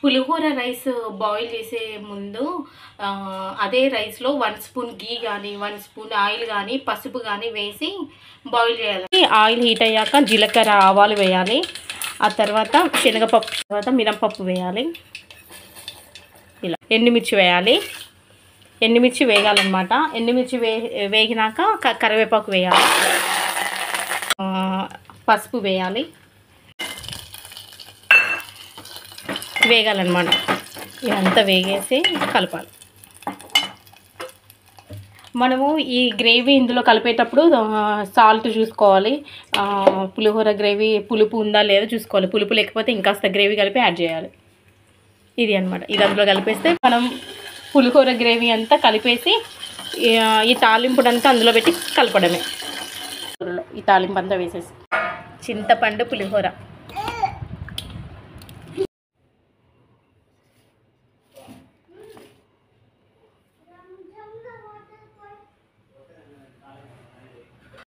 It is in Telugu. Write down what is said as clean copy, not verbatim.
పులిహోర రైస్ బాయిల్ చేసే ముందు అదే రైస్లో 1 స్పూన్ గీ కానీ 1 స్పూన్ ఆయిల్ కానీ పసుపు కానీ వేసి బాయిల్ చేయాలి. ఆయిల్ హీట్ అయ్యాక జీలకర్ర ఆవాలు వేయాలి. ఆ తర్వాత శనగపప్పు, తర్వాత మినపప్పు వేయాలి. ఇలా ఎండుమిర్చి వేయాలి. ఎండుమిర్చి వేగాలన్నమాట. ఎండుమిర్చి వేగినాక కరివేపాకు వేయాలి. పసుపు వేయాలి. వేగాలన్నమాట. ఇదంతా వేగేసి కలపాలి. మనము ఈ గ్రేవీ ఇందులో కలిపేటప్పుడు సాల్ట్ చూసుకోవాలి. పులిహోర గ్రేవీ పులుపు ఉందా లేదా చూసుకోవాలి. పులుపు లేకపోతే ఇంకాస్త గ్రేవీ కలిపి యాడ్ చేయాలి. ఇది అన్నమాట. ఇది అందులో కలిపేస్తే మనం పులిహోర గ్రేవీ అంతా కలిపేసి ఈ తాలింపుడంతా అందులో పెట్టి కలపడమే. ఈ తాలింపు అంతా వేసేసి చింతపండు పులిహోర.